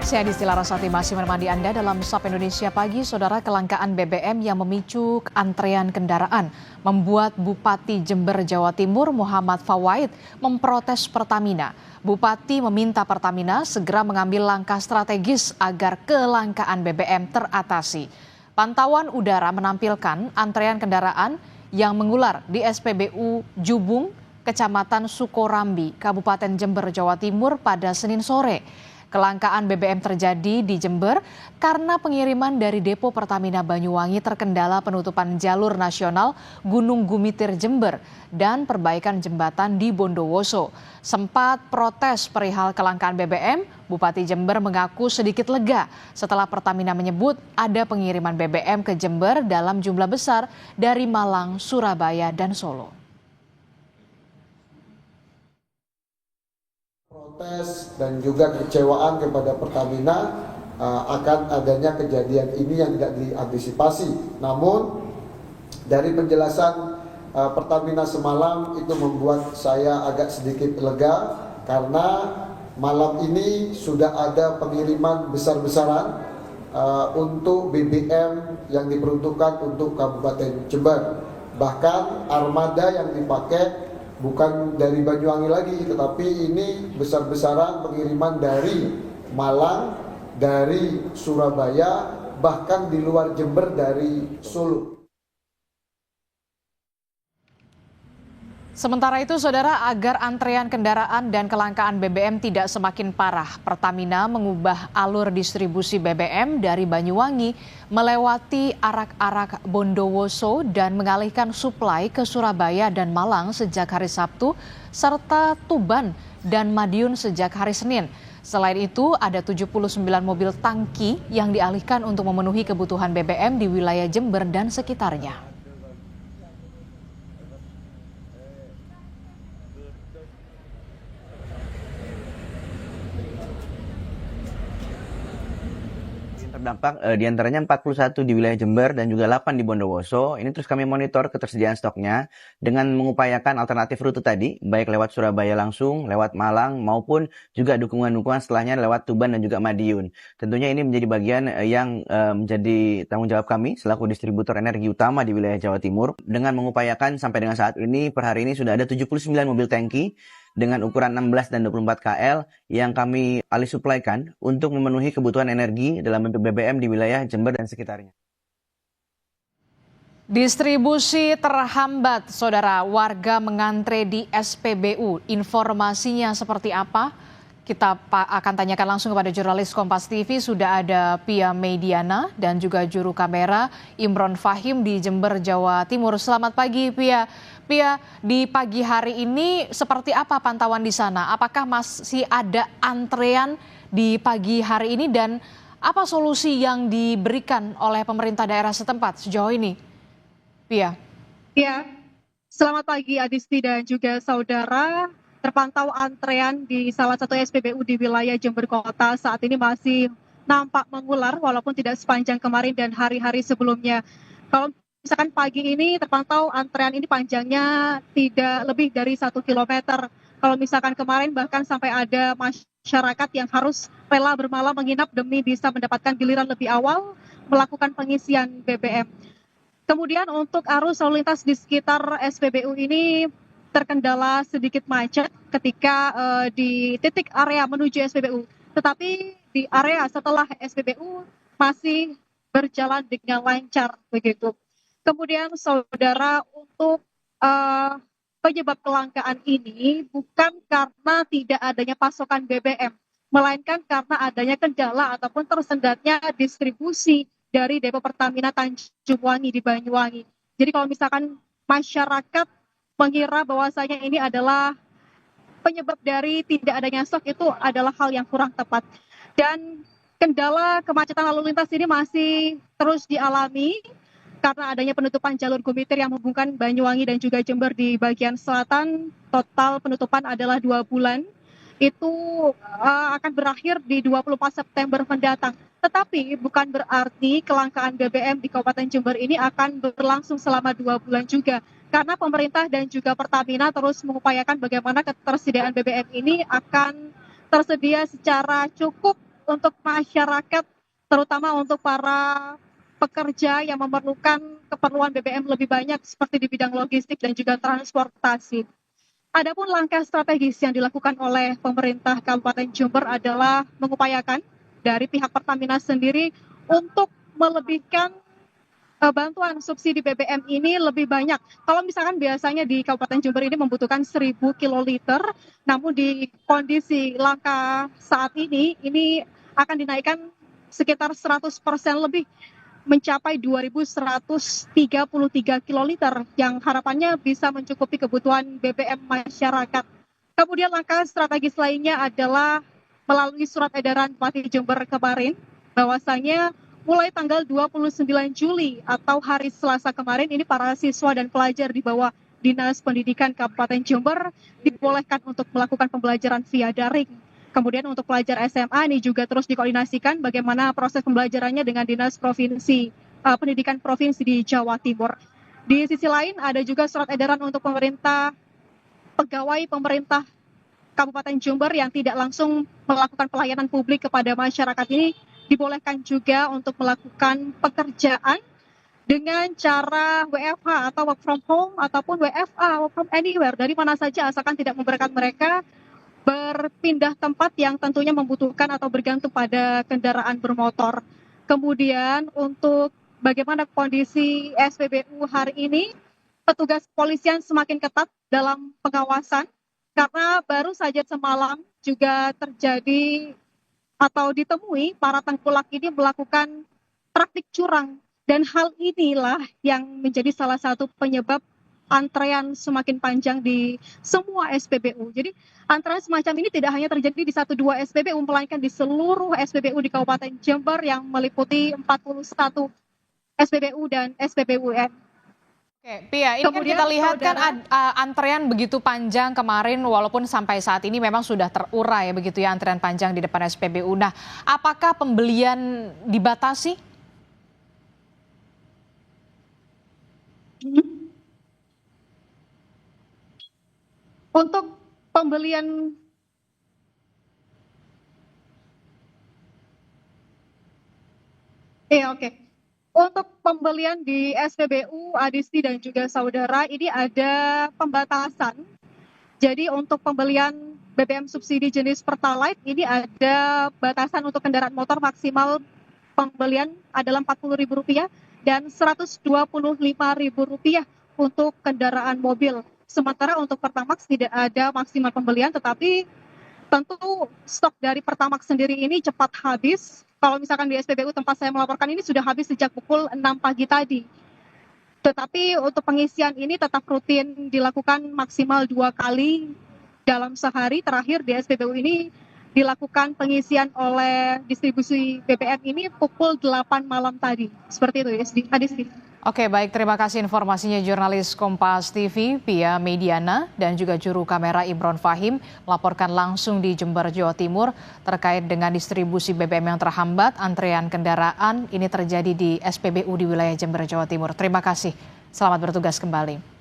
Saya Disti Larasati masih menemani Anda dalam SAP Indonesia Pagi. Saudara, kelangkaan BBM yang memicu antrean kendaraan membuat Bupati Jember, Jawa Timur Muhammad Fawaid memprotes Pertamina. Bupati meminta Pertamina segera mengambil langkah strategis agar kelangkaan BBM teratasi. Pantauan udara menampilkan antrean kendaraan yang mengular di SPBU Jubung, Kecamatan Sukorambi, Kabupaten Jember, Jawa Timur pada Senin sore. Kelangkaan BBM terjadi di Jember karena pengiriman dari depo Pertamina Banyuwangi terkendala penutupan jalur nasional Gunung Gumitir Jember dan perbaikan jembatan di Bondowoso. Sempat protes perihal kelangkaan BBM, Bupati Jember mengaku sedikit lega setelah Pertamina menyebut ada pengiriman BBM ke Jember dalam jumlah besar dari Malang, Surabaya, dan Solo. Protes dan juga kekecewaan kepada Pertamina akan adanya kejadian ini yang tidak diantisipasi. Namun dari penjelasan Pertamina semalam itu membuat saya agak sedikit lega karena malam ini sudah ada pengiriman besar-besaran untuk BBM yang diperuntukkan untuk Kabupaten Jember. Bahkan armada yang dipakai bukan dari Banyuwangi lagi, tetapi ini besar-besaran pengiriman dari Malang, dari Surabaya, bahkan di luar Jember dari Solo. Sementara itu, saudara, agar antrean kendaraan dan kelangkaan BBM tidak semakin parah, Pertamina mengubah alur distribusi BBM dari Banyuwangi melewati arak-arak Bondowoso dan mengalihkan suplai ke Surabaya dan Malang sejak hari Sabtu, serta Tuban dan Madiun sejak hari Senin. Selain itu, ada 79 mobil tangki yang dialihkan untuk memenuhi kebutuhan BBM di wilayah Jember dan sekitarnya. Terdampak diantaranya 41 di wilayah Jember dan juga 8 di Bondowoso. Ini terus kami monitor ketersediaan stoknya dengan mengupayakan alternatif rute tadi, baik lewat Surabaya langsung, lewat Malang, maupun juga dukungan-dukungan setelahnya lewat Tuban dan juga Madiun. Tentunya ini menjadi bagian yang menjadi tanggung jawab kami selaku distributor energi utama di wilayah Jawa Timur dengan mengupayakan sampai dengan saat ini per hari ini sudah ada 79 mobil tangki dengan ukuran 16 dan 24 KL yang kami alih suplaikan untuk memenuhi kebutuhan energi dalam bentuk BBM di wilayah Jember dan sekitarnya. Distribusi terhambat, saudara. Warga mengantre di SPBU. Informasinya seperti apa? Kita akan tanyakan langsung kepada jurnalis Kompas TV. Sudah ada Pia Mediana dan juga juru kamera Imron Fahim di Jember, Jawa Timur. Selamat pagi, Pia. Pia, di pagi hari ini seperti apa pantauan di sana? Apakah masih ada antrean di pagi hari ini dan apa solusi yang diberikan oleh pemerintah daerah setempat sejauh ini? Pia. Ya, selamat pagi Adisti dan juga saudara. Terpantau antrean di salah satu SPBU di wilayah Jember Kota saat ini masih nampak mengular walaupun tidak sepanjang kemarin dan hari-hari sebelumnya. Kalau misalkan pagi ini terpantau antrean ini panjangnya tidak lebih dari 1 kilometer. Kalau misalkan kemarin bahkan sampai ada masyarakat yang harus rela bermalam menginap demi bisa mendapatkan giliran lebih awal melakukan pengisian BBM. Kemudian untuk arus lalu lintas di sekitar SPBU ini terkendala sedikit macet ketika di titik area menuju SPBU. Tetapi di area setelah SPBU masih berjalan dengan lancar begitu. Kemudian saudara, untuk penyebab kelangkaan ini bukan karena tidak adanya pasokan BBM, melainkan karena adanya kendala ataupun tersendatnya distribusi dari depo Pertamina Tanjung Wangi di Banyuwangi. Jadi kalau misalkan masyarakat mengira bahwasanya ini adalah penyebab dari tidak adanya stok, itu adalah hal yang kurang tepat. Dan kendala kemacetan lalu lintas ini masih terus dialami karena adanya penutupan jalur Gumitir yang menghubungkan Banyuwangi dan juga Jember di bagian selatan. Total penutupan adalah 2 bulan. Itu akan berakhir di 24 September mendatang. Tetapi bukan berarti kelangkaan BBM di Kabupaten Jember ini akan berlangsung selama 2 bulan juga. Karena pemerintah dan juga Pertamina terus mengupayakan bagaimana ketersediaan BBM ini akan tersedia secara cukup untuk masyarakat, terutama untuk para pekerja yang memerlukan keperluan BBM lebih banyak seperti di bidang logistik dan juga transportasi. Adapun langkah strategis yang dilakukan oleh pemerintah Kabupaten Jember adalah mengupayakan dari pihak Pertamina sendiri untuk melebihkan bantuan subsidi BBM ini lebih banyak. Kalau misalkan biasanya di Kabupaten Jember ini membutuhkan 1.000 kiloliter, namun di kondisi langka saat ini akan dinaikkan sekitar 100% lebih, mencapai 2.133 kiloliter yang harapannya bisa mencukupi kebutuhan BBM masyarakat. Kemudian langkah strategis lainnya adalah melalui surat edaran Bupati Jember kemarin, bahwasanya mulai tanggal 29 Juli atau hari Selasa kemarin ini para siswa dan pelajar di bawah Dinas Pendidikan Kabupaten Jember dibolehkan untuk melakukan pembelajaran via daring. Kemudian untuk pelajar SMA ini juga terus dikoordinasikan bagaimana proses pembelajarannya dengan Dinas Pendidikan Provinsi di Jawa Timur. Di sisi lain ada juga surat edaran untuk pegawai pemerintah Kabupaten Jember yang tidak langsung melakukan pelayanan publik kepada masyarakat ini dibolehkan juga untuk melakukan pekerjaan dengan cara WFH atau work from home ataupun WFA, work from anywhere, dari mana saja asalkan tidak memberatkan mereka berpindah tempat yang tentunya membutuhkan atau bergantung pada kendaraan bermotor. Kemudian untuk bagaimana kondisi SPBU hari ini, petugas kepolisian semakin ketat dalam pengawasan karena baru saja semalam juga terjadi atau ditemui para tengkulak ini melakukan praktik curang, dan hal inilah yang menjadi salah satu penyebab antrean semakin panjang di semua SPBU. Jadi antrean semacam ini tidak hanya terjadi di 1-2 SPBU, melainkan di seluruh SPBU di Kabupaten Jember yang meliputi 41 SPBU dan SPBUN. Oke, Pia, ini Kemudian, kan kita lihat kan saudara, antrean begitu panjang kemarin, walaupun sampai saat ini memang sudah terurai begitu ya antrean panjang di depan SPBU. Nah, apakah pembelian dibatasi? Untuk pembelian oke. Untuk pembelian di SPBU, Adisti dan juga saudara, ini ada pembatasan. Jadi untuk pembelian BBM subsidi jenis Pertalite ini ada batasan untuk kendaraan motor maksimal pembelian adalah Rp40.000 dan Rp125.000 untuk kendaraan mobil. Sementara untuk Pertamax tidak ada maksimal pembelian, tetapi tentu stok dari Pertamax sendiri ini cepat habis. Kalau misalkan di SPBU tempat saya melaporkan ini sudah habis sejak pukul 6 pagi tadi. Tetapi untuk pengisian ini tetap rutin dilakukan maksimal 2 kali dalam sehari. Terakhir di SPBU ini dilakukan pengisian oleh distribusi BBM ini pukul 8 malam tadi. Seperti itu, Adisti. Oke, baik, terima kasih informasinya jurnalis Kompas TV Pia Mediana dan juga juru kamera Imron Fahim melaporkan langsung di Jember, Jawa Timur terkait dengan distribusi BBM yang terhambat. Antrean kendaraan ini terjadi di SPBU di wilayah Jember, Jawa Timur. Terima kasih. Selamat bertugas kembali.